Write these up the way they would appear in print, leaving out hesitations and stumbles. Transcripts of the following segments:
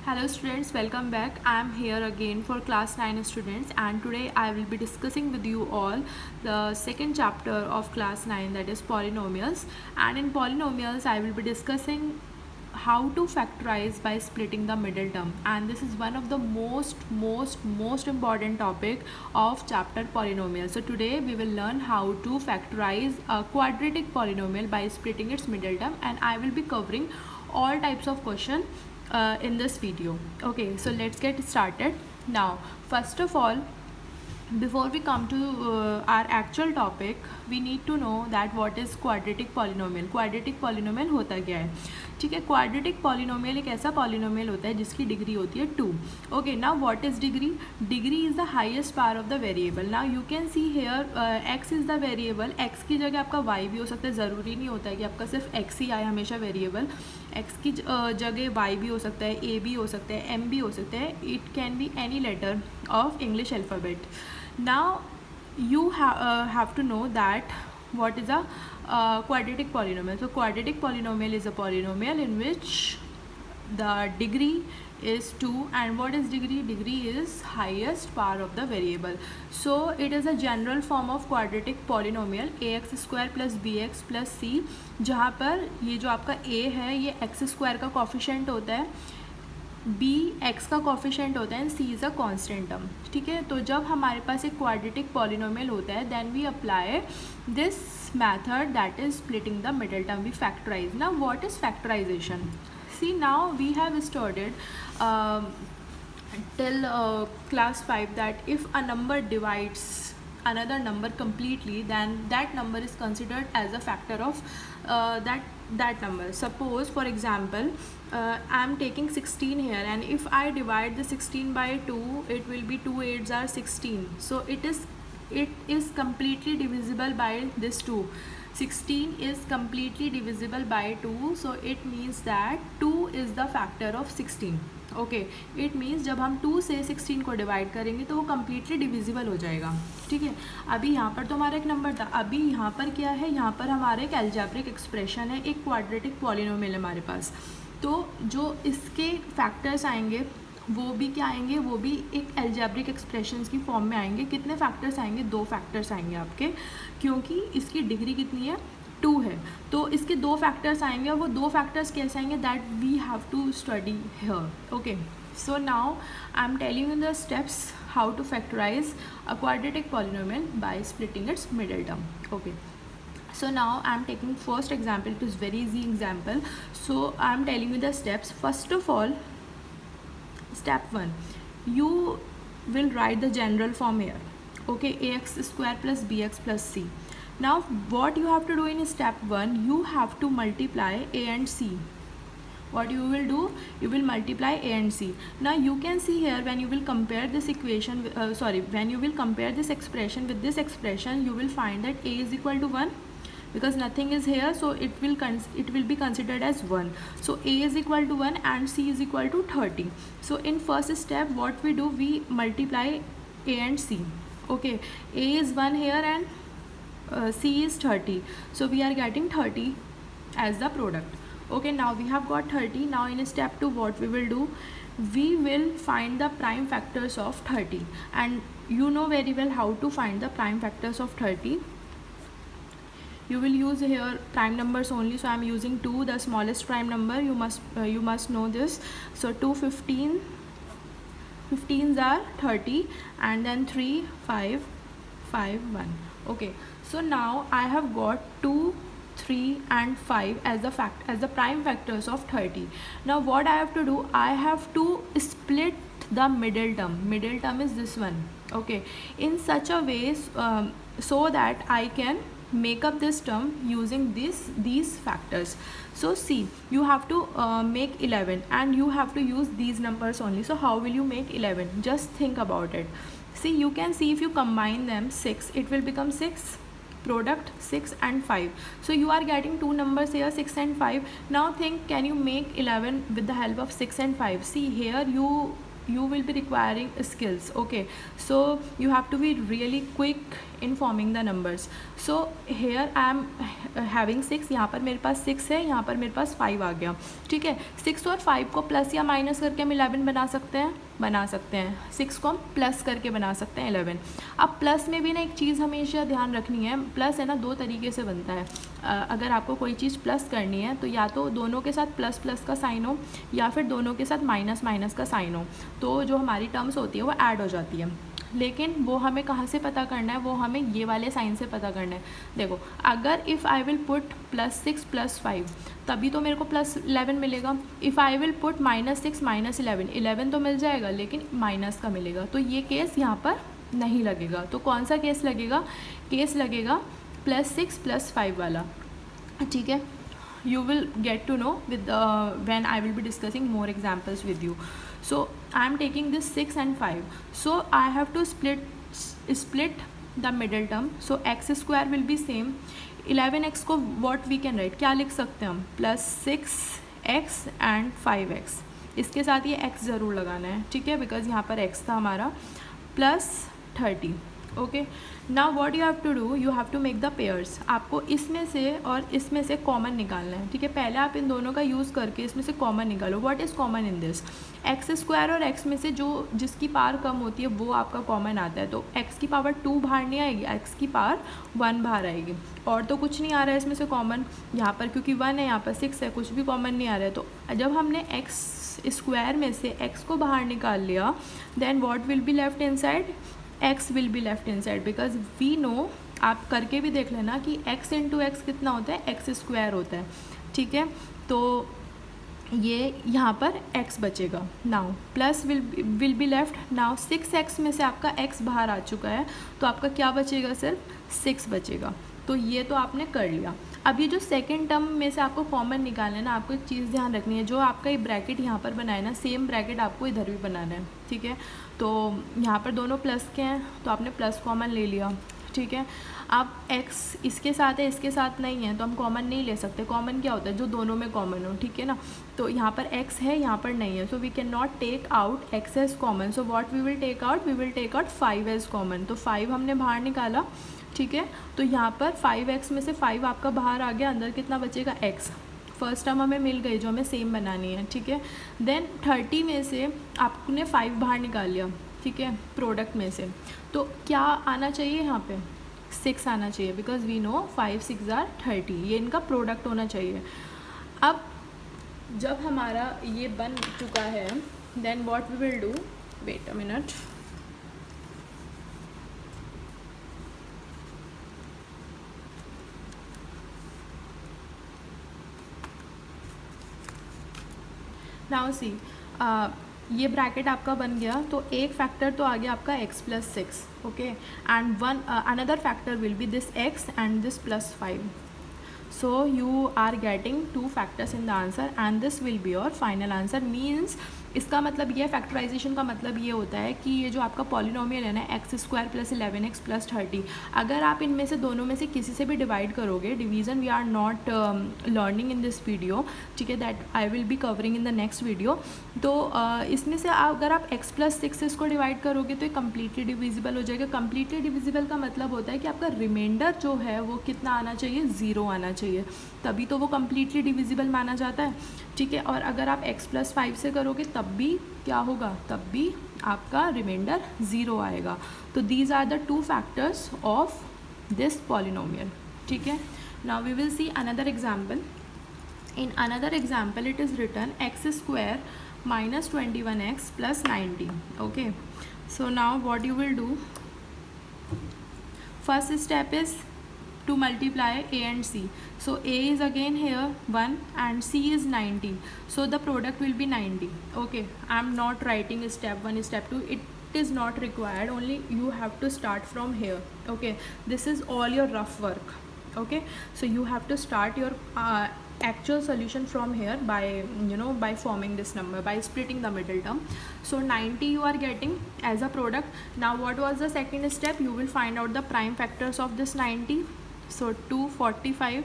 Hello students, welcome back. I am here again for class 9 students, and today I will be discussing with you all the second chapter of class 9, that is polynomials. And in polynomials I will be discussing how to factorize by splitting the middle term, and this is one of the most important topic of chapter polynomial. So today we will learn how to factorize a quadratic polynomial by splitting its middle term, and I will be covering all types of question in this video. Okay, so let's get started. Now first of all, before we come to our actual topic, we need to know that what is quadratic polynomial. Quadratic polynomial होता क्या है? ठीक है, quadratic polynomial एक ऐसा polynomial होता है जिसकी डिग्री होती है 2. Okay, now what is degree? Degree is the highest power of the variable. Now you can see here x is the variable. x की जगह आपका y भी हो सकता है, ज़रूरी नहीं होता है कि आपका सिर्फ x ही आए हमेशा वेरिएबल. x की जगह y भी हो सकता है, a भी हो सकता है, m भी हो सकता है. It can be any letter of English alphabet. Now you have to know that what is a quadratic polynomial. So quadratic polynomial is a polynomial in which the degree is 2, and what is degree? Degree is highest power of the variable. So it is a general form of quadratic polynomial ax square plus bx plus c, जहाँ पर ये जो आपका a है ये x square का coefficient होता है, बी एक्स का कोफिशिएंट होता है, and C is a constant term. ठीक है, तो जब हमारे पास एक क्वाड्रेटिक पॉलिनोमियल होता है then we apply this method, that is splitting the middle term. We factorize. Now what is factorization? See, now we have studied till class 5 that if a number divides another number completely, then that number is considered as a factor of that number. Suppose for example I am taking 16 here, and if I divide the 16 by 2, it will be 2 8s are 16. So it is completely divisible by this 2. 16 is completely divisible by 2, so it means that 2 is the factor of 16. Okay, it means जब हम 2 से 16 को divide करेंगे तो वो completely divisible हो जाएगा. ठीक है, अभी यहाँ पर तो हमारा एक नंबर था, अभी यहाँ पर क्या है, यहाँ पर हमारा एक एल्जेब्रिक एक्सप्रेशन है, एक क्वाड्रेटिक पॉलिनोमियल है हमारे पास. तो जो इसके फैक्टर्स आएंगे वो भी क्या आएंगे, वो भी एक एल्जेब्रिक एक्सप्रेशंस की फॉर्म में आएंगे. कितने फैक्टर्स आएंगे? 2 फैक्टर्स आएंगे आपके, क्योंकि इसकी डिग्री कितनी है? 2 है. तो इसके 2 फैक्टर्स आएंगे, और वो 2 फैक्टर्स कैसे आएंगे, that we have to study here. Okay, so now I am telling you the steps how to factorize a quadratic polynomial by splitting its middle term. Okay, so now I am taking first example. It is very easy example, so I am telling you the steps. First of all, step 1, you will write the general form here. Okay, ax square plus bx plus c. Now what you have to do in step 1, you have to multiply a and c. What you will do, you will multiply a and c. Now you can see here, when you will compare this equation when you will compare this expression with this expression, you will find that a is equal to 1, because nothing is here, so it will be considered as 1. So a is equal to 1 and c is equal to 30. So in first step what we do, we multiply a and c. Okay, a is 1 here and c is 30, so we are getting 30 as the product. Okay, now we have got 30. Now in step 2 what we will do, we will find the prime factors of 30, and you know very well how to find the prime factors of 30. You will use here prime numbers only, so I am using 2, the smallest prime number. You must know this. So 2 15, 15s are 30, and then 3 5 5 1. Okay, so now I have got 2 3 and 5 as the prime factors of 30. Now what I have to do, I have to split the middle term. Middle term is this one. Okay, in such a way so that I can make up this term using these factors. So see, you have to make 11, and you have to use these numbers only. So how will you make 11? Just think about it. See, you can see if you combine them 6, it will become 6, product 6 and 5. So you are getting 2 numbers here, 6 and 5. Now think, can you make 11 with the help of 6 and 5? See here, you will be requiring skills. Okay, so you have to be really quick in forming the numbers. So here I am having 6, यहाँ पर मेरे पास 6 है, यहाँ पर मेरे पास 5 आ गया, ठीक है. 6 और 5 को प्लस या माइनस करके हम 11 बना सकते हैं. 6 को हम प्लस करके बना सकते हैं 11. अब प्लस में भी ना एक चीज़ हमेशा ध्यान रखनी है, प्लस है ना 2 तरीके से बनता है. अगर आपको कोई चीज़ प्लस करनी है तो या तो दोनों के साथ प्लस प्लस का साइन हो या फिर दोनों के साथ माइनस माइनस का साइन हो, तो जो हमारी टर्म्स होती है वो ऐड हो जाती है. लेकिन वो हमें कहाँ से पता करना है, वो हमें ये वाले साइन से पता करना है. देखो, अगर इफ़ आई विल पुट +6 + 5 तभी तो मेरे को +11 मिलेगा. इफ़ आई विल पुट -6 -11 11 तो मिल जाएगा लेकिन माइनस का मिलेगा. तो ये केस यहाँ पर नहीं लगेगा. तो कौन सा केस लगेगा? केस लगेगा +6 + 5 वाला, ठीक है. You will get to know with when I will be discussing more examples with you. So I am taking this 6 and 5. So I have to split the middle term. So x square will be same. 11x को what we can write, क्या लिख सकते हैं हम? +6x and 5x. इसके साथ ये x ज़रूर लगाना है, ठीक है, बिकॉज यहाँ पर x था हमारा. +30. Okay. Now what you have to do, you have to make the pairs. आपको इसमें से और इसमें से कॉमन निकालना है, ठीक है. पहले आप इन दोनों का यूज़ करके इसमें से कॉमन निकालो. What is common in this? X square और x में से जो जिसकी पावर कम होती है वो आपका कॉमन आता है. तो x की पावर 2 बाहर नहीं आएगी, x की पावर 1 बाहर आएगी. और तो कुछ नहीं आ रहा है इसमें से कॉमन यहाँ पर, क्योंकि 1 है, यहाँ पर 6 है, कुछ भी कॉमन नहीं आ रहा है. तो जब हमने x स्क्वायर में से x को बाहर निकाल लिया, then what will be left inside? x will be left inside, because we know, आप करके भी देख लेना कि x इंटू एक्स कितना होता है? x स्क्वायर होता है, ठीक है. तो ये यहाँ पर x बचेगा. Now plus will be left. Now 6x में से आपका x बाहर आ चुका है, तो आपका क्या बचेगा? सिर्फ 6 बचेगा. तो ये तो आपने कर लिया. अब ये जो सेकेंड टर्म में से आपको कॉमन निकालना है ना, आपको एक चीज़ ध्यान रखनी है, जो आपका ये ब्रैकेट यहाँ पर बनाया ना, सेम ब्रैकेट आपको इधर भी बनाना है, ठीक है. तो यहाँ पर दोनों प्लस के हैं तो आपने प्लस कॉमन ले लिया, ठीक है. अब x इसके साथ है, इसके साथ नहीं है, तो हम कॉमन नहीं ले सकते. कॉमन क्या होता है? जो दोनों में कॉमन हो, ठीक है ना. तो यहाँ पर x है, यहाँ पर नहीं है, so we can not take out x as common. So what we will take out? We will take out 5 as common. तो 5 हमने बाहर निकाला, ठीक है. तो यहाँ पर 5x में से 5 आपका बाहर आ गया, अंदर कितना बचेगा? x. फर्स्ट टर्म हमें मिल गई जो हमें सेम बनानी है, ठीक है. देन 30 में से आपने 5 बाहर निकाल लिया, ठीक है, प्रोडक्ट में से. तो क्या आना चाहिए यहाँ पे? 6 आना चाहिए, बिकॉज वी नो 5 6 आर 30. ये इनका प्रोडक्ट होना चाहिए. अब जब हमारा ये बन चुका है, then what we will do, wait a minute. Now see, ये ब्रैकेट आपका बन गया, तो एक फैक्टर तो आ गया आपका x + 6, okay. And one another factor will be this x and this +5. So you are getting 2 factors in the answer and this will be your final answer. Means इसका मतलब ये, फैक्टराइजेशन का मतलब ये होता है कि ये जो आपका पॉलिनोमियल है ना, x² + 11x + 30, अगर आप इनमें से दोनों में से किसी से भी डिवाइड करोगे, division we are not learning in this video, ठीक है, that I will be covering in the next video. तो इसमें से अगर आप x + 6 इसको डिवाइड करोगे तो ये कम्प्लीटली डिविजिबल हो जाएगा. कम्प्लीटली डिविजिबल का मतलब होता है कि आपका रिमाइंडर जो है वो कितना आना चाहिए? 0 आना चाहिए, तभी तो वो कम्प्लीटली डिविजिबल माना जाता है, ठीक है. और अगर आप x + 5 से करोगे तब भी क्या होगा? तब भी आपका रिमाइंडर 0 आएगा. तो these are the 2 factors of this polynomial, ठीक है. Now we will see another example. In another example it is written x² - 21x + 90, okay. So now what you will do, first step is to multiply a and c. So a is again here 1 and c is 90, so the product will be 90, okay. I am not writing step 1 step 2, it is not required, only you have to start from here, okay. This is all your rough work, okay. So you have to start your actual solution from here by, you know, by forming this number, by splitting the middle term. So 90 you are getting as a product. Now what was the second step? You will find out the prime factors of this 90. So 2, 45,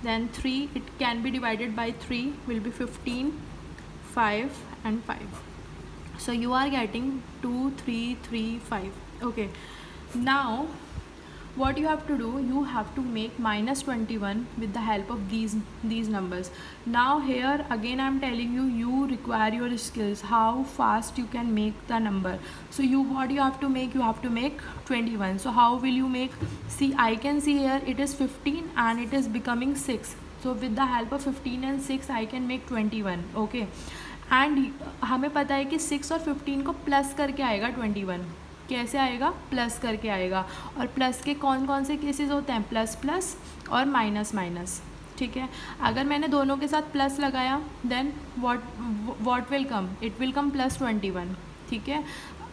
then 3, it can be divided by 3, will be 15, 5 and 5. So you are getting 2, 3, 3, 5, okay. Now what you have to do, you have to make minus 21 with the help of these numbers. Now here again I am telling you, you require your skills, how fast you can make the number. So what you have to make, you have to make 21. So how will you make? See, I can see here it is 15 and it is becoming 6. So with the help of 15 and 6 I can make 21. Okay, and हमें पता है कि 6 और 15 को plus करके आएगा 21. कैसे आएगा? प्लस करके आएगा. और प्लस के कौन कौन से केसेस होते हैं? प्लस प्लस और माइनस माइनस. ठीक है, अगर मैंने दोनों के साथ प्लस लगाया then what will come? It will come plus 21. ठीक है,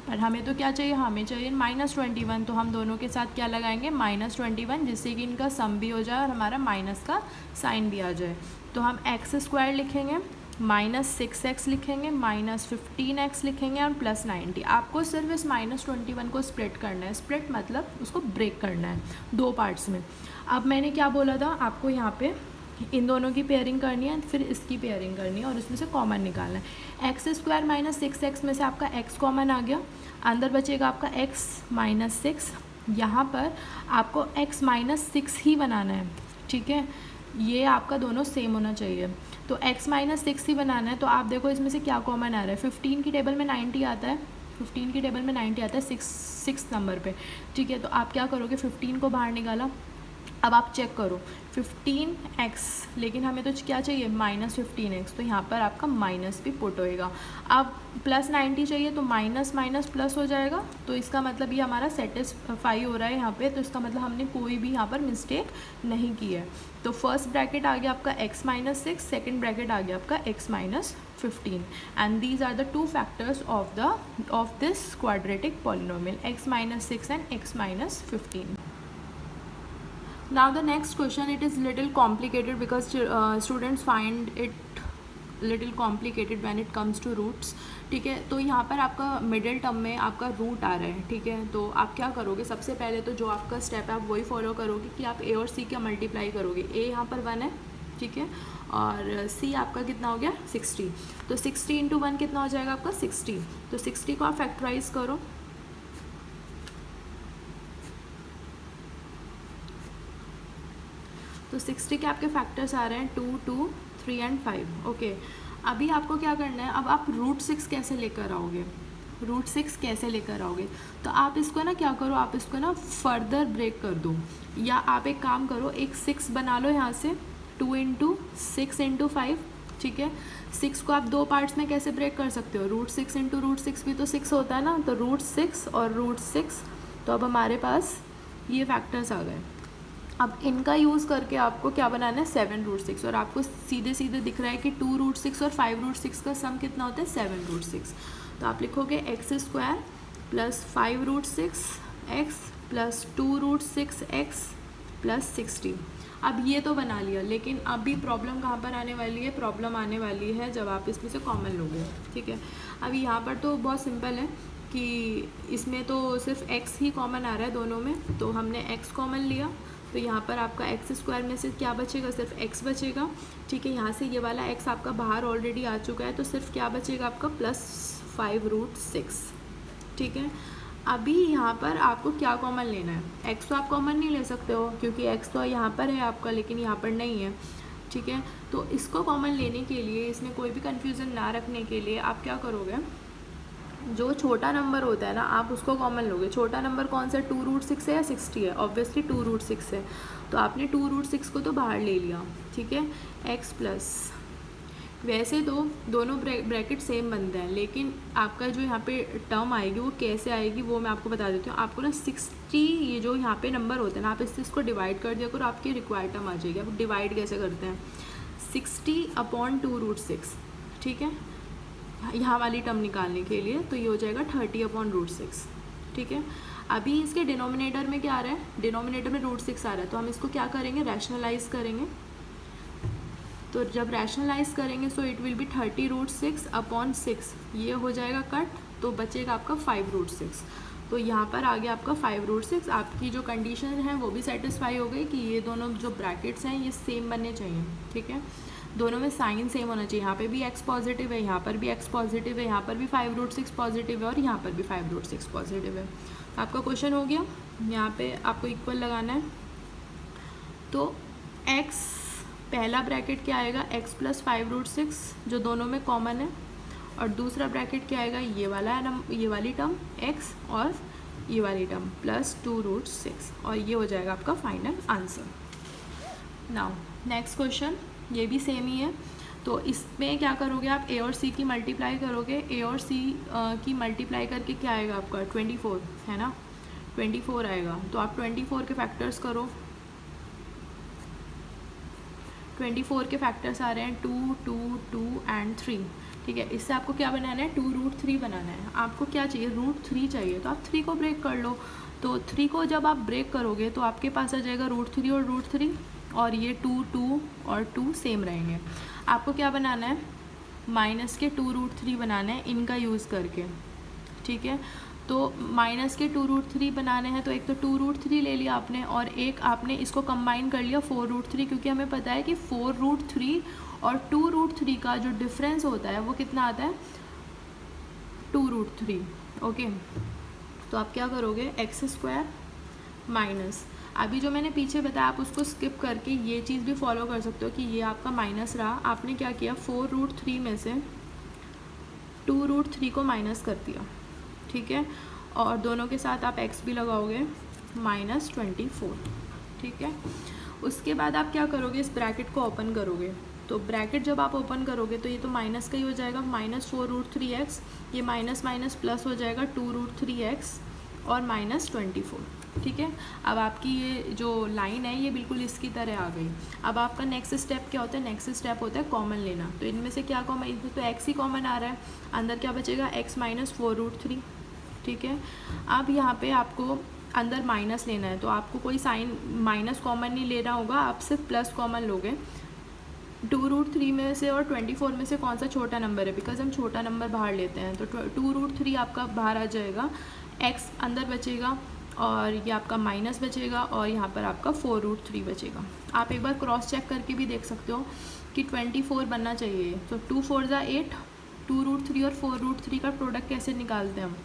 पर हमें तो क्या चाहिए? हमें चाहिए माइनस 21. तो हम दोनों के साथ क्या लगाएंगे? माइनस 21, जिससे कि इनका सम भी हो जाए और हमारा माइनस का साइन भी आ जाए. तो हम एक्स स्क्वायर लिखेंगे, माइनस 6x लिखेंगे, माइनस 15x लिखेंगे और प्लस 90. आपको सिर्फ इस माइनस 21 को स्प्लिट करना है. स्प्लिट मतलब उसको ब्रेक करना है दो पार्ट्स में. अब मैंने क्या बोला था आपको? यहाँ पे इन दोनों की पेयरिंग करनी है, फिर इसकी पेयरिंग करनी है और इसमें से कॉमन निकालना है. एक्स स्क्वायर माइनस 6x में से आपका x कॉमन आ गया, अंदर बचेगा आपका x माइनस 6. यहाँ पर आपको x माइनस 6 ही बनाना है. ठीक है, ये आपका दोनों सेम होना चाहिए. तो x माइनस 6 ही बनाना है. तो आप देखो इसमें से क्या कॉमन आ रहा है? 15 की टेबल में 90 आता है, 15 की टेबल में 90 आता है 6 नंबर पे. ठीक है, तो आप क्या करोगे? 15 को बाहर निकाला. अब आप चेक करो 15x, लेकिन हमें तो क्या चाहिए? Minus 15x. तो यहाँ पर आपका माइनस भी पुट होएगा. अब प्लस 90 चाहिए तो माइनस माइनस प्लस हो जाएगा. तो इसका मतलब ये हमारा सेटिस्फाई हो रहा है यहाँ पे. तो इसका मतलब हमने कोई भी यहाँ पर मिस्टेक नहीं की है. तो फर्स्ट ब्रैकेट आ गया आपका x माइनस 6, सेकेंड ब्रैकेट आ गया आपका x minus 15. And these are the two factors of this quadratic polynomial, x minus 6 and x minus 15. Now the next question, it is little complicated because students find it little complicated when it comes to roots. ठीक है, तो यहाँ पर आपका middle term में आपका root आ रहा है. ठीक है, तो आप क्या करोगे? सबसे पहले तो जो आपका स्टेप है आप वही फॉलो करोगे कि आप a और c का मल्टीप्लाई करोगे. a यहाँ पर 1 है, ठीक है, और c आपका कितना हो गया? 60. तो 60 इंटू 1 कितना हो जाएगा आपका? 60. तो 60 को आप फैक्टराइज करो. तो 60 के आपके फैक्टर्स आ रहे हैं 2, 2, 3 एंड 5. ओके, अभी आपको क्या करना है? अब आप रूट 6 कैसे लेकर आओगे? रूट 6 कैसे लेकर आओगे? तो आप इसको ना क्या करो, आप इसको ना फर्दर ब्रेक कर दो, या आप एक काम करो, एक 6 बना लो यहाँ से, 2 इंटू 6 इंटू 5. ठीक है, 6 को आप दो पार्ट्स में कैसे ब्रेक कर सकते हो? रूट 6 इंटू रूट 6 भी तो 6 होता है ना. तो रूट 6 और रूट 6. तो अब हमारे पास ये फैक्टर्स आ गए. अब इनका यूज़ करके आपको क्या बनाना है? 7 रूट 6. और आपको सीधे सीधे दिख रहा है कि 2 रूट 6 और 5 रूट 6 का सम कितना होता है? 7 रूट 6. तो आप लिखोगे x square plus 5 root 6 x plus 2 root 6 x plus 60. अब ये तो बना लिया, लेकिन अभी प्रॉब्लम कहाँ पर आने वाली है? प्रॉब्लम आने वाली है जब आप इसमें से कॉमन लोगे. ठीक है, अभी यहाँ पर तो बहुत सिंपल है कि इसमें तो सिर्फ x ही कॉमन आ रहा है दोनों में. तो हमने x कॉमन लिया, तो यहाँ पर आपका एक्स स्क्वायर में से क्या बचेगा? सिर्फ x बचेगा. ठीक है, यहाँ से ये वाला x आपका बाहर ऑलरेडी आ चुका है, तो सिर्फ क्या बचेगा आपका? Plus 5 root 6. ठीक है, अभी यहाँ पर आपको क्या कॉमन लेना है? x तो आप कॉमन नहीं ले सकते हो क्योंकि x तो यहाँ पर है आपका, लेकिन यहाँ पर नहीं है. ठीक है, तो इसको कॉमन लेने के लिए, इसमें कोई भी कन्फ्यूज़न ना रखने के लिए आप क्या करोगे? जो छोटा नंबर होता है ना, आप उसको कॉमन लोगे. छोटा नंबर कौन सा? 2 रूट 6 है या 60 है? ऑब्वियसली 2 रूट 6 है. तो आपने 2 रूट 6 को तो बाहर ले लिया. ठीक है, x प्लस, वैसे तो दोनों ब्रैकेट सेम बनते हैं, लेकिन आपका जो यहाँ पे टर्म आएगी वो कैसे आएगी वो मैं आपको बता देती हूँ. आपको ना 60, ये जो यहाँ पे नंबर होते हैं ना, आप इसको डिवाइड कर दिया करो, आपकी रिक्वायर्ड टर्म आ जाएगी. आप डिवाइड कैसे करते हैं? 60 अपॉन 2 रूट 6. ठीक है, यहाँ वाली टर्म निकालने के लिए, तो ये हो जाएगा 30 अपॉन रूट 6. ठीक है, अभी इसके डिनोमिनेटर में क्या आ रहा है? डिनोमिनेटर में रूट 6 आ रहा है, तो हम इसको क्या करेंगे? रैशनलाइज करेंगे. तो जब रैशनलाइज करेंगे so it will be 30 root 6 upon 6. ये हो जाएगा कट, तो बचेगा आपका 5 रूट 6. तो यहाँ पर आ गया आपका 5 रूट 6. आपकी जो कंडीशन है वो भी सेटिस्फाई हो गई कि ये दोनों जो ब्रैकेट्स हैं ये सेम बनने चाहिए. ठीक है, दोनों में साइन सेम होना चाहिए, यहाँ पे भी x पॉजिटिव है, यहाँ पर भी x पॉजिटिव है, यहाँ पर भी 5√6 पॉजिटिव है और यहाँ पर भी 5√6 पॉजिटिव है। आपका क्वेश्चन हो गया। यहाँ पे आपको इक्वल लगाना है, तो x पहला ब्रैकेट क्या आएगा, x प्लस 5√6 जो दोनों में कॉमन है, और दूसरा ब्रैकेट क्या आएगा, ये वाली टर्म x और ये वाली टर्म प्लस 2√6, और ये हो जाएगा आपका final answer. Now next question, ये भी सेम ही है। तो इसमें क्या करोगे आप, a और c की मल्टीप्लाई करोगे, a और c की मल्टीप्लाई करके क्या आएगा आपका 24 है ना, 24 आएगा। तो आप 24 के फैक्टर्स करो, 24 के फैक्टर्स आ रहे हैं 2, 2, 2 एंड 3, ठीक है। इससे आपको क्या बनाना है, 2√3 बनाना है। आपको क्या चाहिए, √3 चाहिए, तो आप 3 को ब्रेक कर लो। तो 3 को जब आप ब्रेक करोगे तो आपके पास आ जाएगा √3 और √3, और ये 2, 2 और 2 सेम रहेंगे। आपको क्या बनाना है, माइनस के 2√3 बनाना है इनका यूज़ करके, ठीक है। तो माइनस के 2√3 बनाने हैं, तो एक तो 2√3 ले लिया आपने, और एक आपने इसको कंबाइन कर लिया 4√3, क्योंकि हमें पता है कि 4√3 और 2√3 का जो डिफरेंस होता है वो कितना आता है, 2√3, ओके। तो आप क्या करोगे, x² माइनस, अभी जो मैंने पीछे बताया आप उसको स्किप करके ये चीज़ भी फॉलो कर सकते हो कि ये आपका माइनस रहा। आपने क्या किया, 4√3 में से 2√3 को माइनस कर दिया, ठीक है, और दोनों के साथ आप x भी लगाओगे, -24, ठीक है। उसके बाद आप क्या करोगे, इस ब्रैकेट को ओपन करोगे। तो ब्रैकेट जब आप ओपन करोगे तो ये तो माइनस का ही हो जाएगा, -4√3x, ये माइनस माइनस प्लस हो जाएगा 2√3x और -24, ठीक है। अब आपकी ये जो लाइन है ये बिल्कुल इसकी तरह आ गई। अब आपका नेक्स्ट स्टेप क्या होता है, नेक्स्ट स्टेप होता है कॉमन लेना। तो इनमें से क्या कॉमन, इनमें तो x ही कॉमन आ रहा है, अंदर क्या बचेगा, x - 4√3, ठीक है। अब यहाँ पे आपको अंदर माइनस लेना है, तो आपको कोई साइन माइनस कॉमन नहीं लेना होगा, आप सिर्फ प्लस कॉमन लोगे। 2√3 में से और 24 में से कौन सा छोटा नंबर है, बिकॉज हम छोटा नंबर बाहर लेते हैं, तो 2√3 आपका बाहर आ जाएगा, x अंदर बचेगा और ये आपका माइनस बचेगा, और यहाँ पर आपका 4√3 बचेगा। आप एक बार क्रॉस चेक करके भी देख सकते हो कि 24 बनना चाहिए। तो 2 4 ज़ा 8, 2√3 और 4√3 का प्रोडक्ट कैसे निकालते हैं हम,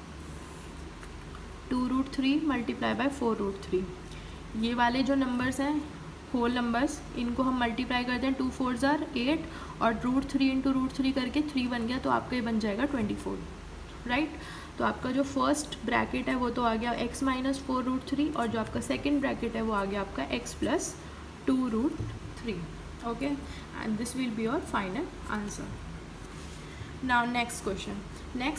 2√3 मल्टीप्लाई बाय 4√3। ये वाले जो नंबर्स हैं होल नंबर्स, इनको हम मल्टीप्लाई करते हैं, 2 4 ज़ा 8 और √3 इंटू √3 करके 3 बन गया, तो आपका ये बन जाएगा 24, राइट। तो आपका जो फर्स्ट ब्रैकेट है वो तो आ गया x - 4√3, और जो आपका सेकंड ब्रैकेट है वो आ गया आपका x + 2√3, okay, and this will be your final answer. Now next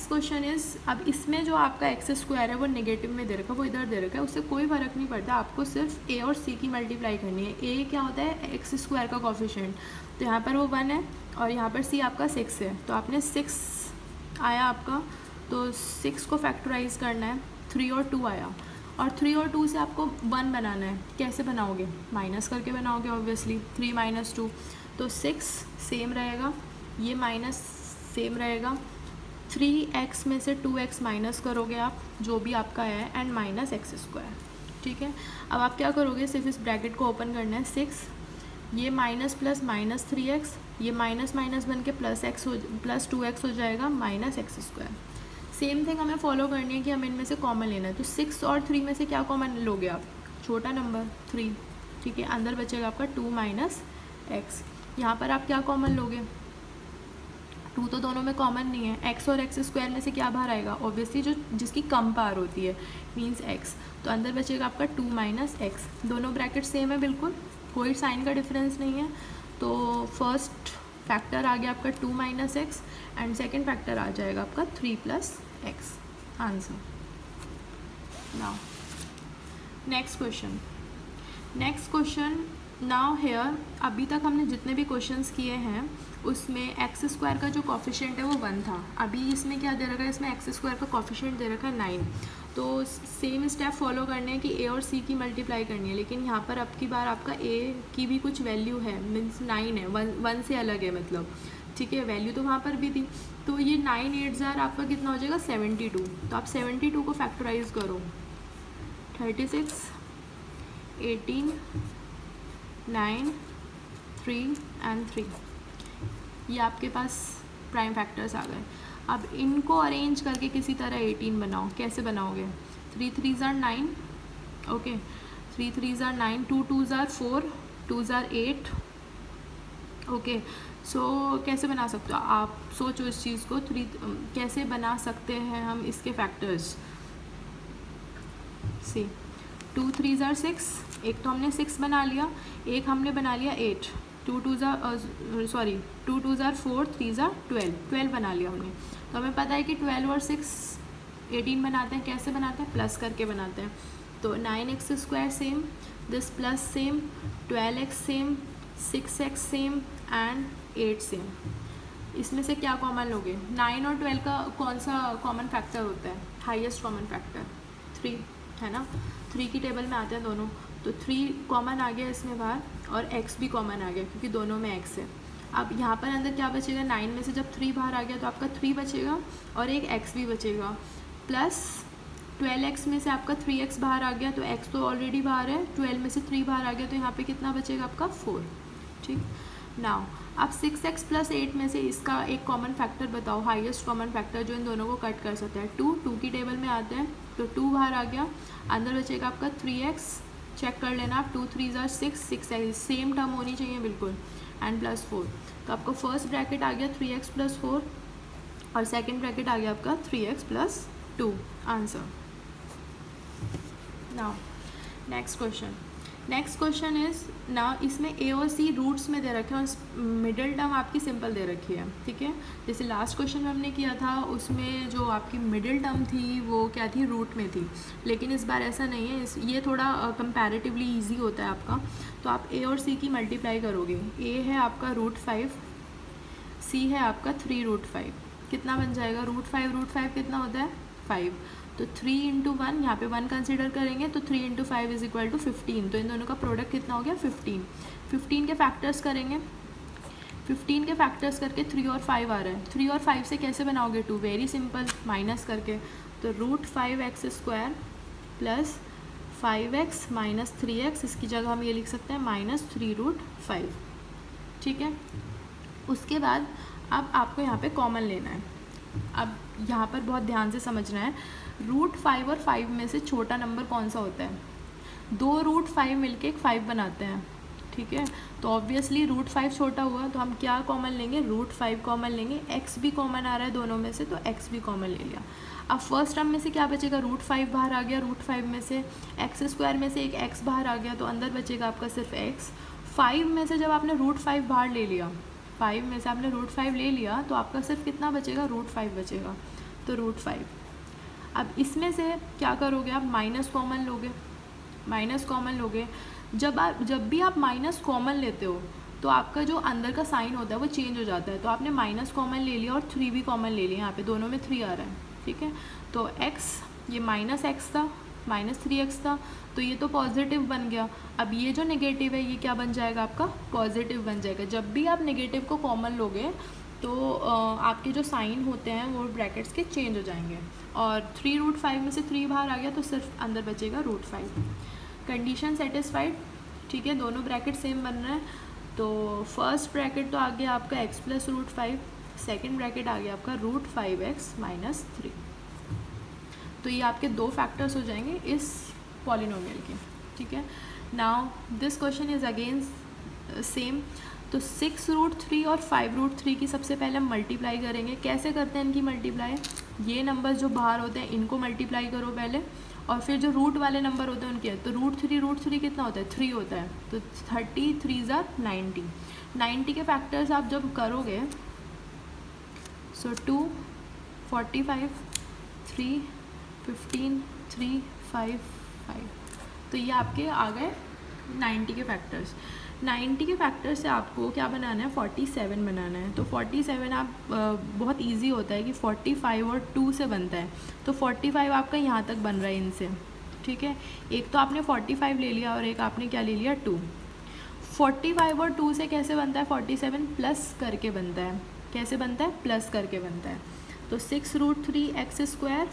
question is, अब इसमें जो आपका x² है वो नेगेटिव में दे रखा है, वो इधर दे रखा है, उससे कोई फ़र्क नहीं पड़ता, आपको सिर्फ a और c की मल्टीप्लाई करनी है। a क्या होता है, x² का कोफिशिएंट, तो यहाँ पर वो 1 है और यहाँ पर c आपका 6 है, तो आपने 6 आया आपका, तो 6 को फैक्टराइज करना है, 3 और 2 आया, और 3 और 2 से आपको 1 बनाना है। कैसे बनाओगे, माइनस करके बनाओगे ऑब्वियसली, 3 - 2, तो 6 सेम रहेगा, ये माइनस सेम रहेगा, 3x में से 2x माइनस करोगे आप, जो भी आपका है, एंड -x², ठीक है। अब आप क्या करोगे, सिर्फ इस ब्रैकेट को ओपन करना है, 6, ये माइनस प्लस -3x, ये माइनस माइनस बन के प्लस 2x हो जाएगा, -x²। सेम थिंग हमें फॉलो करनी है कि हमें इनमें से कॉमन लेना है। तो 6 और 3 में से क्या कॉमन लोगे आप, छोटा नंबर 3, ठीक है, अंदर बचेगा आपका 2 - x। यहाँ पर आप क्या कॉमन लोगे, 2 तो दोनों में कॉमन नहीं है, x और x² में से क्या बाहर आएगा, ऑब्वियसली जो जिसकी कम पार होती है, मीन्स x, तो अंदर बचेगा आपका 2 - x। दोनों ब्रैकेट सेम है, बिल्कुल कोई साइन का डिफरेंस नहीं है। तो फर्स्ट फैक्टर आ गया आपका 2 - x, एंड सेकेंड फैक्टर आ जाएगा आपका 3 + x, answer. Now next question, now here, अभी तक हमने जितने भी क्वेश्चंस किए हैं उसमें x² का जो कोफिशिएंट है वो 1 था। अभी इसमें क्या दे रखा है, इसमें x² का कोफिशिएंट दे रखा है 9। तो सेम स्टेप फॉलो करने हैं कि a और c की मल्टीप्लाई करनी है, लेकिन यहाँ पर अब की बार आपका a की भी कुछ वैल्यू है, मीन्स 9 है, 1 से अलग है मतलब, ठीक है, वैल्यू तो वहाँ पर भी थी। तो ये 9 8 ज़ार आपका कितना हो जाएगा, 72। तो आप 72 को फैक्टराइज करो, 36, 18, 9, 3 एंड 3, ये आपके पास प्राइम फैक्टर्स आ गए। अब इनको अरेंज करके किसी तरह 18 बनाओ। कैसे बनाओगे? 3 3 ज़ार 9, ओके, 3 3 ज़ार 9, 2 2 ज़ार 4, 2 ज़ार 8, ओके। सो कैसे बना सकते हो आप? सोचो इस चीज़ को। कैसे बना सकते हैं हम इसके फैक्टर्स? सी 2 3 ज़ार 6, एक तो हमने 6 बना लिया, एक हमने बना लिया 8, 2 2 ज़ार 4, 3 ज़ार 12 बना लिया हमने। तो हमें पता है कि 12 और 6 18 बनाते हैं। कैसे बनाते हैं? प्लस करके बनाते हैं। तो 9x square same, this plus same, 12x same, 6x same and 8 same. इसमें से क्या कॉमन लोगे? 9 और 12 का कौन सा कॉमन फैक्टर होता है? हाईएस्ट कॉमन फैक्टर 3 है ना। 3 की टेबल में आते हैं दोनों, तो 3 कॉमन आ गया इसमें बाहर, और x भी कॉमन आ गया क्योंकि दोनों में x है। अब यहाँ पर अंदर क्या बचेगा? 9 में से जब 3 बाहर आ गया तो आपका 3 बचेगा और एक x भी बचेगा, प्लस 12x में से आपका 3x बाहर आ गया, तो x तो ऑलरेडी बाहर है, 12 में से 3 बाहर आ गया, तो यहाँ पे कितना बचेगा आपका? 4। ठीक। नाउ अब 6x प्लस 8 में से इसका एक कॉमन फैक्टर बताओ, हाईएस्ट कॉमन फैक्टर जो इन दोनों को कट कर सकता है। 2 की टेबल में आते हैं, तो 2 बाहर आ गया, अंदर बचेगा आपका 3x, चेक कर लेना आप, 2 3 ज़ार 6, 6x सेम टर्म होनी चाहिए बिल्कुल, एंड प्लस 4। तो आपका फर्स्ट ब्रैकेट आ गया 3x प्लस 4 और सेकेंड ब्रैकेट आ गया आपका 3x plus 2। Answer. Now next question is ना, इसमें ए और सी रूट्स में दे रखे हैं और मिडिल टर्म आपकी सिंपल दे रखी है। ठीक है, जैसे लास्ट क्वेश्चन में हमने किया था उसमें जो आपकी मिडिल टर्म थी वो क्या थी? रूट में थी, लेकिन इस बार ऐसा नहीं है। ये थोड़ा कंपैरेटिवली इजी होता है आपका। तो आप ए और सी की मल्टीप्लाई करोगे। ए है आपका √5, सी है आपका 3√5, कितना बन जाएगा? √5 कितना होता है? 5। तो 3 इंटू 1, यहाँ पे 1 कंसिडर करेंगे, तो 3 इंटू 5 इज इक्वल टू 15। तो इन दोनों का प्रोडक्ट कितना हो गया? 15। 15 के फैक्टर्स करेंगे, 15 के फैक्टर्स करके 3 और 5 आ रहा है। 3 और 5 से कैसे बनाओगे? 2, वेरी सिंपल, माइनस करके। तो √5x square plus 5x minus 3x, इसकी जगह हम ये लिख सकते हैं -3√5। ठीक है, उसके बाद अब आपको यहाँ पे कॉमन लेना है। अब यहाँ पर बहुत ध्यान से समझना है, √5 और 5 में से छोटा नंबर कौन सा होता है? 2 √5 मिलके एक 5 बनाते हैं। ठीक है, तो ऑब्वियसली √5 छोटा हुआ, तो हम क्या कॉमन लेंगे? √5 कॉमन लेंगे। x भी कॉमन आ रहा है दोनों में से, तो x भी कॉमन ले लिया। अब फर्स्ट टर्म में से क्या बचेगा? √5 बाहर आ गया, √5 में से x स्क्वायर में से एक x बाहर आ गया, तो अंदर बचेगा आपका सिर्फ x। 5 में से जब आपने √5 बाहर ले लिया, 5 में से आपने √5 ले लिया, तो आपका सिर्फ कितना बचेगा? √5 बचेगा, तो √5। अब इसमें से क्या करोगे आप? माइनस कॉमन लोगे। जब भी आप माइनस कॉमन लेते हो तो आपका जो अंदर का साइन होता है वो चेंज हो जाता है। तो आपने माइनस कॉमन ले लिया और 3 भी कॉमन ले लिया, यहाँ पे दोनों में 3 आ रहा है। ठीक है, तो x, ये -x था, -3x था, तो ये तो पॉजिटिव बन गया। अब ये जो नेगेटिव है ये क्या बन जाएगा? आपका पॉजिटिव बन जाएगा। जब भी आप नेगेटिव को कॉमन लोगे तो आपके जो साइन होते हैं वो ब्रैकेट्स के चेंज हो जाएंगे। और 3√5 में से 3 बाहर आ गया, तो सिर्फ अंदर बचेगा √5। Condition satisfied. ठीक है, दोनों ब्रैकेट सेम बन रहे हैं। तो फर्स्ट ब्रैकेट तो आ गया आपका x प्लस √5, सेकेंड ब्रैकेट आ गया आपका √5x माइनस 3। तो ये आपके दो फैक्टर्स हो जाएंगे इस पॉलिनोमियल के। ठीक है, now this question is again same. तो 6√3 और 5√3 की सबसे पहले हम मल्टीप्लाई करेंगे। कैसे करते हैं इनकी मल्टीप्लाई? ये नंबर जो बाहर होते हैं इनको मल्टीप्लाई करो पहले, और फिर जो रूट वाले नंबर होते हैं उनके, तो √3 कितना होता है? 3 होता है, तो 30 3 ज़ार 90। 90 के फैक्टर्स आप जब करोगे, सो 2 45 3 15 3 5 5, तो ये आपके आ गए 90 के फैक्टर्स। 90 के फैक्टर से आपको क्या बनाना है? 47 बनाना है। तो 47 आप बहुत इजी होता है कि 45 और 2 से बनता है, तो 45 आपका यहाँ तक बन रहा है इनसे। ठीक है, एक तो आपने 45 ले लिया और एक आपने क्या ले लिया? 2। 45 और 2 से कैसे बनता है? 47 प्लस करके बनता है। कैसे बनता है? प्लस करके बनता है। तो 6√3x स्क्वायर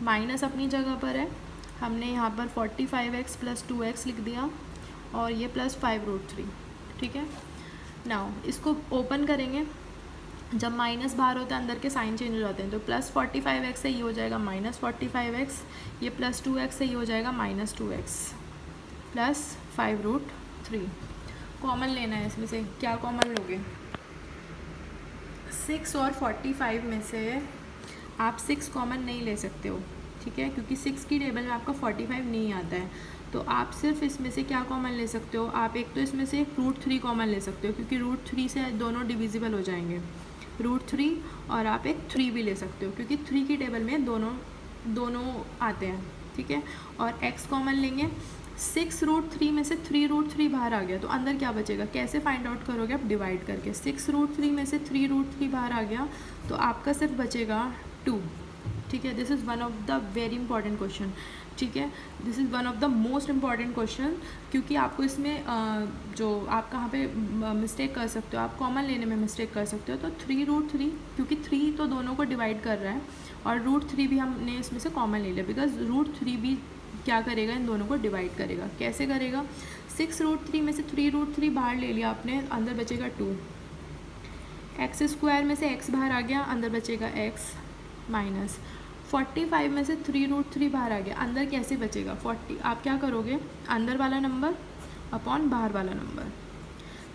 माइनस अपनी जगह पर है, हमने यहाँ पर 45x प्लस 2x लिख दिया, और ये प्लस 5√3। ठीक है, नाउ इसको ओपन करेंगे, जब माइनस बाहर होता है अंदर के साइन चेंज हो जाते हैं, तो प्लस 45x से ये हो जाएगा माइनस 45x, ये प्लस 2x से ये हो जाएगा माइनस 2x प्लस 5√3। कॉमन लेना है इसमें से, क्या कॉमन लोगे? 6 और 45 में से आप 6 कॉमन नहीं ले सकते हो, ठीक है, क्योंकि 6 की टेबल में आपका 45 नहीं आता है। तो आप सिर्फ इसमें से क्या कॉमन ले सकते हो? आप एक तो इसमें से √3 कॉमन ले सकते हो, क्योंकि √3 से दोनों डिविजिबल हो जाएंगे, √3, और आप एक 3 भी ले सकते हो, क्योंकि 3 की टेबल में दोनों आते हैं, ठीक है। और x कॉमन लेंगे, 6√3 में से 3√3 बाहर आ गया, तो अंदर क्या बचेगा? कैसे फाइंड आउट करोगे आप? डिवाइड करके। 6√3 में से 3√3 बाहर आ गया, तो आपका सिर्फ बचेगा 2, ठीक है। This is one of the very important question, ठीक है, this is one of the most important question, क्योंकि आपको इसमें जो आप कहाँ पे मिस्टेक कर सकते हो, आप कॉमन लेने में मिस्टेक कर सकते हो। तो 3√3, क्योंकि 3 तो दोनों को डिवाइड कर रहा है, और √3 भी हमने इसमें से कॉमन ले लिया, बिकॉज √3 भी क्या करेगा? इन दोनों को डिवाइड करेगा। कैसे करेगा? 6√3 में से 3√3 बाहर ले लिया आपने, अंदर बचेगा 2, x² में से x बाहर आ गया, अंदर बचेगा x, माइनस 45 में से 3√3 बाहर आ गया, अंदर कैसे बचेगा? 40। आप क्या करोगे? अंदर वाला नंबर अपॉन बाहर वाला नंबर,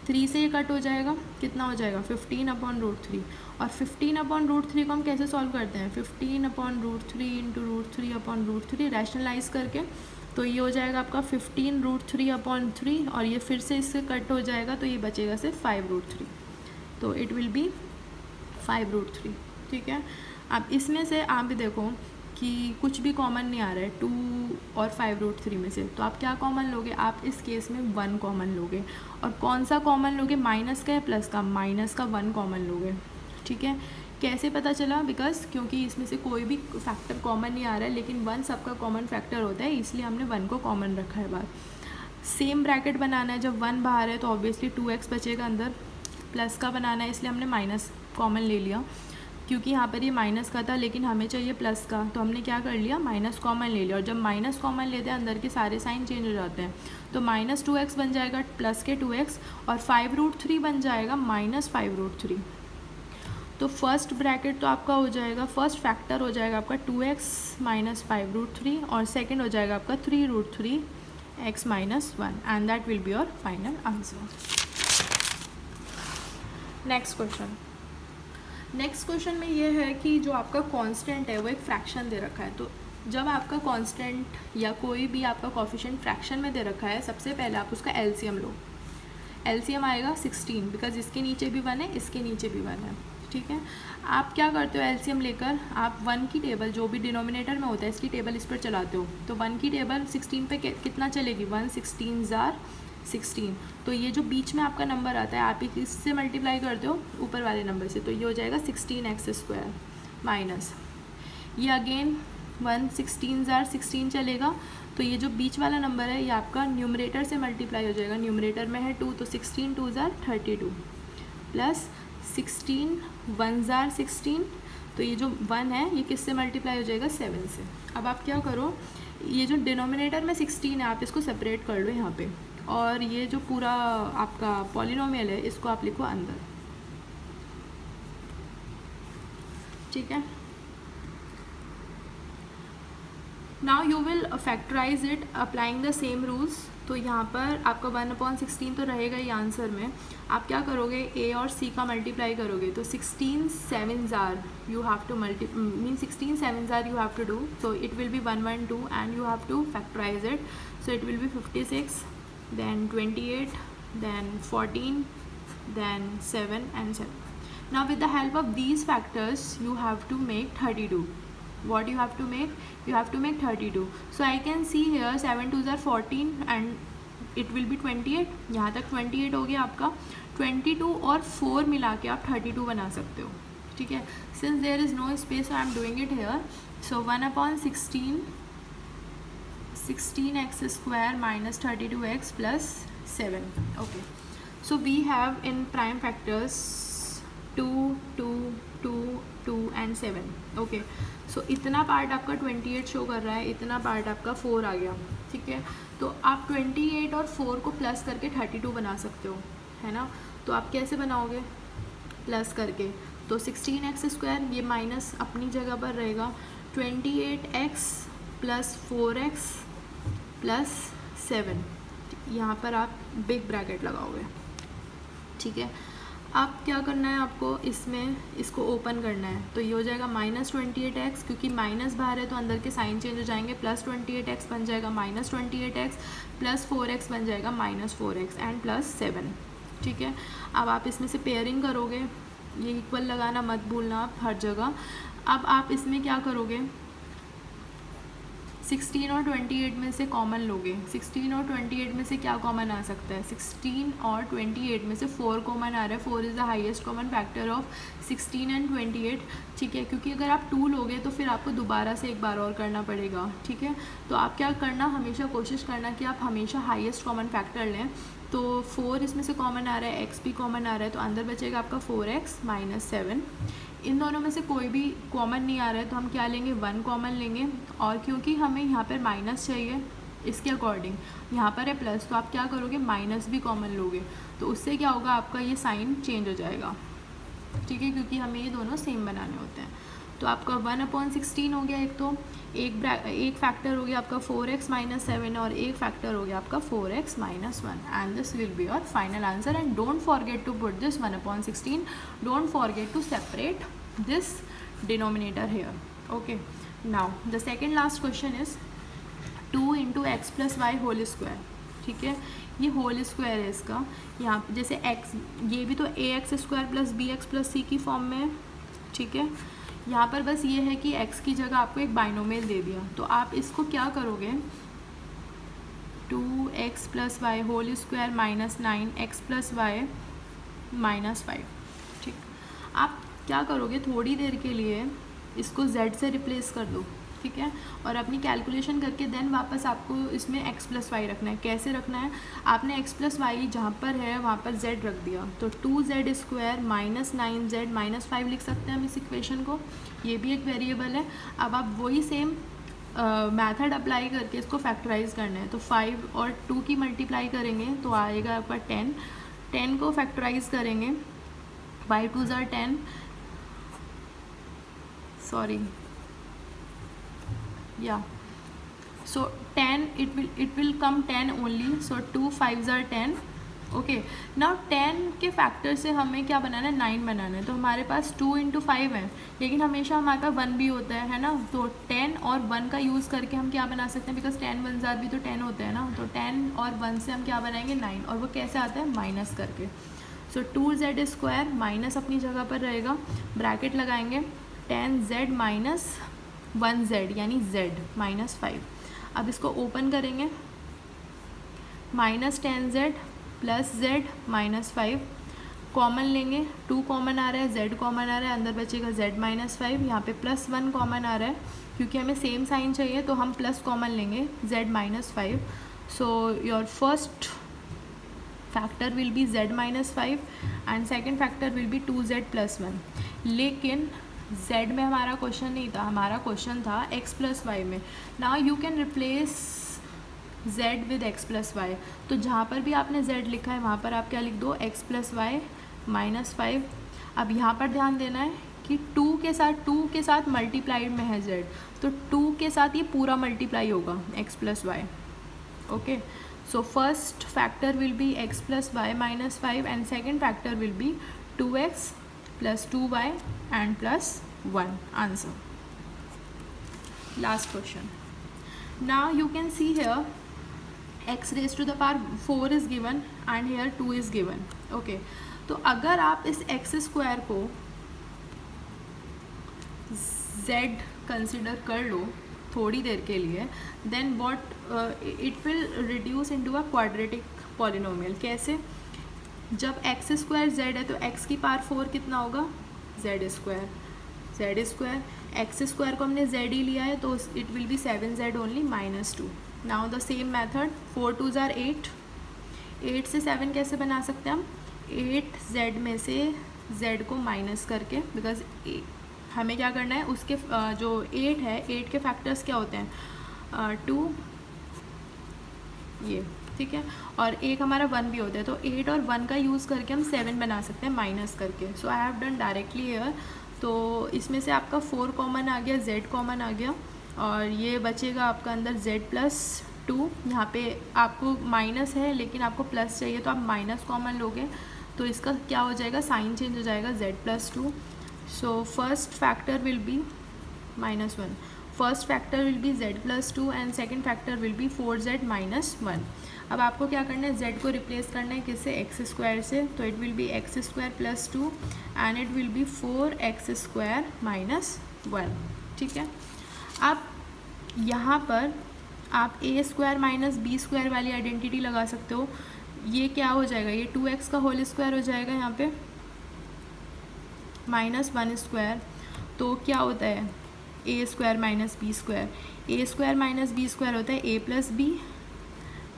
3 से ये कट हो जाएगा, कितना हो जाएगा? 15/√3। और 15/√3 को हम कैसे सॉल्व करते हैं? 15/√3 इंटू √3/√3 रैशनलाइज करके, तो ये हो जाएगा आपका 15√3/3, और ये फिर से इससे कट हो जाएगा, तो ये बचेगा सिर्फ 5√3, तो इट विल बी 5√3, ठीक है। अब इसमें से आप भी देखो कि कुछ भी कॉमन नहीं आ रहा है 2 और 5√3 में से, तो आप क्या कॉमन लोगे? आप इस केस में 1 कॉमन लोगे। और कौन सा कॉमन लोगे? माइनस का या प्लस का? माइनस का 1 कॉमन लोगे, ठीक है। कैसे पता चला? बिकॉज क्योंकि इसमें से कोई भी फैक्टर कॉमन नहीं आ रहा है, लेकिन 1 सबका कॉमन फैक्टर होता है, इसलिए हमने 1 को कॉमन रखा है बाहर। सेम ब्रैकेट बनाना है, जब 1 बाहर है तो ऑब्वियसली 2x बचेगा अंदर, प्लस का बनाना है, इसलिए हमने माइनस कॉमन ले लिया, क्योंकि यहाँ पर ये माइनस का था, लेकिन हमें चाहिए प्लस का, तो हमने क्या कर लिया? माइनस कॉमन ले लिया। और जब माइनस कॉमन लेते हैं अंदर के सारे साइन चेंज हो जाते हैं, तो माइनस 2x बन जाएगा प्लस के 2x, और 5√3 बन जाएगा माइनस 5√3। तो फर्स्ट ब्रैकेट तो आपका हो जाएगा, फर्स्ट फैक्टर हो जाएगा आपका 2x माइनस 5√3, और सेकेंड हो जाएगा आपका 3√3 x minus 1, and that will be your final answer. Next question में ये है कि जो आपका कांस्टेंट है वो एक फ्रैक्शन दे रखा है। तो जब आपका कांस्टेंट या कोई भी आपका कोफिशिएंट फ्रैक्शन में दे रखा है, सबसे पहले आप उसका एलसीएम लो। एलसीएम आएगा 16, बिकॉज इसके नीचे भी 1 है, इसके नीचे भी 1 है, ठीक है। आप क्या करते हो? एलसीएम लेकर आप 1 की टेबल, जो भी डिनोमिनेटर में होता है, इसकी टेबल इस पर चलाते हो, तो 1 की टेबल 16 पे कितना चलेगी? 1 16 16। तो ये जो बीच में आपका नंबर आता है, आप इससे मल्टीप्लाई करते हो ऊपर वाले नंबर से, तो ये हो जाएगा 16x² माइनस, ये अगेन 1 16 16 चलेगा, तो ये जो बीच वाला नंबर है ये आपका न्यूमरेटर से मल्टीप्लाई हो जाएगा, न्यूमरेटर में है 2, तो 16 2 32 प्लस 16 1 16, तो ये जो 1 है ये किससे मल्टीप्लाई हो जाएगा? 7 से। अब आप क्या करो, ये जो डिनोमिनेटर में 16 है आप इसको सेपरेट कर लो यहाँ पे, और ये जो पूरा आपका पॉलिनोमियल है इसको आप लिखो अंदर, ठीक है। Now you will factorize it applying the same rules. तो यहाँ पर आपका 1/16 तो रहेगा ही आंसर में। आप क्या करोगे? a और c का मल्टीप्लाई करोगे, तो 16 7s you have to mean 16 7s you have to do, so it will be 1 1 2 and you have to factorize it, so it will be 56, then 28, then 14, then 7 and 7. Now with the help of these factors you have to make 32. What you have to make? You have to make 32. So I can see here 7 2s are 14 and it will be 28. यहाँ तक 28 हो गया आपका। 22 और 4 मिला के आप 32 बना सकते हो, ठीक है। Since there is no space, I am doing it here. So 1/16 16x² minus 32x plus 7. Okay. So we have in prime factors 2 2 2 2 and 7. Okay. So इतना पार्ट आपका 28 शो कर रहा है, इतना पार्ट आपका 4 आ गया, ठीक है। तो आप 28 और 4 को प्लस करके 32 बना सकते हो, है ना। तो आप कैसे बनाओगे, प्लस करके। तो 16x² ये माइनस अपनी जगह पर रहेगा, 28x प्लस 4x प्लस 7, यहाँ पर आप बिग ब्रैकेट लगाओगे, ठीक है। अब क्या करना है आपको, इसमें इसको ओपन करना है, तो ये हो जाएगा -28x, क्योंकि माइनस बाहर है तो अंदर के साइन चेंज हो जाएंगे, प्लस 28x बन जाएगा -28x, प्लस 4x बन जाएगा -4x एंड प्लस 7, ठीक है। अब आप इसमें से पेयरिंग करोगे, ये इक्वल लगाना मत भूलना आप हर जगह। अब आप इसमें क्या करोगे, 16 और 28 में से कॉमन लोगे। 16 और 28 में से क्या कॉमन आ सकता है, 16 और 28 में से 4 कॉमन आ रहा है। 4 is the highest common factor of 16 and 28, ठीक है। क्योंकि अगर आप 2 लोगे तो फिर आपको दोबारा से एक बार और करना पड़ेगा, ठीक है। तो आप क्या करना, हमेशा कोशिश करना कि आप हमेशा हाईएस्ट कॉमन फैक्टर लें। तो 4 इसमें से कॉमन आ रहा है, x भी कॉमन आ रहा है, तो अंदर बचेगा आपका 4x - 7। इन दोनों में से कोई भी कॉमन नहीं आ रहा है तो हम क्या लेंगे, 1 कॉमन लेंगे। और क्योंकि हमें यहाँ पर माइनस चाहिए, इसके अकॉर्डिंग यहाँ पर है प्लस, तो आप क्या करोगे, माइनस भी कॉमन लोगे। तो उससे क्या होगा, आपका ये साइन चेंज हो जाएगा, ठीक है, क्योंकि हमें ये दोनों सेम बनाने होते हैं। तो आपका 1/16 हो गया एक, तो एक फैक्टर हो गया आपका 4x - 7 और एक फैक्टर हो गया आपका 4x - 1, and this will be your final answer. And don't forget to put this 1/16, don't forget to separate this denominator here, okay. Now the second last question is 2 × x + y whole square, ठीक है। ये whole square है इसका, यहाँ जैसे x, ये भी तो ax² + bx + c की फॉर्म में है, ठीक है। यहाँ पर बस ये है कि x की जगह आपको एक बाइनोमियल दे दिया, तो आप इसको क्या करोगे, 2x + y whole square - 9x + y - 5, ठीक। आप क्या करोगे, थोड़ी देर के लिए इसको z से रिप्लेस कर दो, ठीक है, और अपनी कैलकुलेशन करके देन वापस आपको इसमें x + y रखना है। कैसे रखना है, आपने x + y जहाँ पर है वहाँ पर z रख दिया, तो 2z² - 9z - 5 लिख सकते हैं हम इस इक्वेशन को, ये भी एक वेरिएबल है। अब आप वही सेम मेथड अप्लाई करके इसको फैक्टराइज करना है, तो 5 और 2 की मल्टीप्लाई करेंगे तो आएगा आपका 10, 10 को फैक्टराइज करेंगे, 5 2 = 10, sorry yeah, so 10, it will come 10 only, so 2 5s are 10, okay. Now 10 के फैक्टर से हमें क्या बनाना है, 9 बनाना है। तो हमारे पास 2 × 5 है, लेकिन हमेशा हमारे पास 1 भी होता है ना, तो 10 और 1 का यूज़ करके हम क्या बना सकते हैं, बिकॉज 10 1 भी तो 10 होते हैं ना, तो 10 और 1 से हम क्या बनाएंगे, 9, और वो कैसे आता है, माइनस करके। सो 2z² माइनस अपनी जगह पर रहेगा, ब्रैकेट लगाएंगे, 10z - 1z यानी z -5। अब इसको ओपन करेंगे, -10z + z -5 कॉमन लेंगे, 2 कॉमन आ रहा है, z कॉमन आ रहा है, अंदर बचेगा z -5, यहाँ पे +1 कॉमन आ रहा है, क्योंकि हमें सेम साइन चाहिए तो हम प्लस कॉमन लेंगे, z -5। So your first factor will be z -5 and second factor will be 2z + 1। लेकिन z में हमारा क्वेश्चन नहीं था, हमारा क्वेश्चन था x + y में। Now you can replace z with x + y, तो जहाँ पर भी आपने z लिखा है वहाँ पर आप क्या लिख दो, x + y -5। अब यहाँ पर ध्यान देना है कि 2 के साथ मल्टीप्लाइड में है z, तो 2 के साथ ये पूरा मल्टीप्लाई होगा x + y, okay. So first factor will be x + y -5 and second factor will be 2x + 2y and +1, answer. Last question. Now you can see here x⁴ is given and here 2 is given, okay. तो अगर आप इस x² को z consider कर लो थोड़ी देर के लिए, then what it will reduce into a quadratic polynomial. कैसे, जब x² z है तो x की पावर 4 कितना होगा, z², x² को हमने z ही लिया है तो it will B 7z only -2। Now the same method, 4 2 = 8, 8 से 7 कैसे बना सकते हैं हम, 8z में से z को माइनस करके, बिकॉज हमें क्या करना है, उसके जो 8 है, 8 के फैक्टर्स क्या होते हैं, 2, ये ठीक है, और एक हमारा 1 भी होता है, तो 8 और 1 का यूज़ करके हम 7 बना सकते हैं माइनस करके. So I have done directly here. तो इसमें से आपका 4 कॉमन आ गया, z कॉमन आ गया, और ये बचेगा आपका अंदर z+2. यहाँ पे आपको माइनस है लेकिन आपको प्लस चाहिए तो आप माइनस कॉमन लोगे, तो इसका क्या हो जाएगा, साइन चेंज हो जाएगा, z+2. So first factor will be -1. First factor will be z+2 and second factor will be 4z - 1. अब आपको क्या करना है, z को रिप्लेस करना है किससे, x² से, तो it will B x² + 2 and it will B 4x² - 1. ठीक है, अब यहाँ पर आप a² - b² वाली आइडेंटिटी लगा सकते हो. ये क्या हो जाएगा, ये 2x का होल स्क्वायर हो जाएगा यहाँ पे, -1². तो क्या होता है, a² - b². a² - b² होता है a + b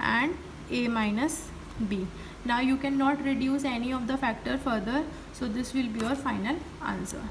and a - b. Now you cannot reduce any of the factor further, so this will be your final answer.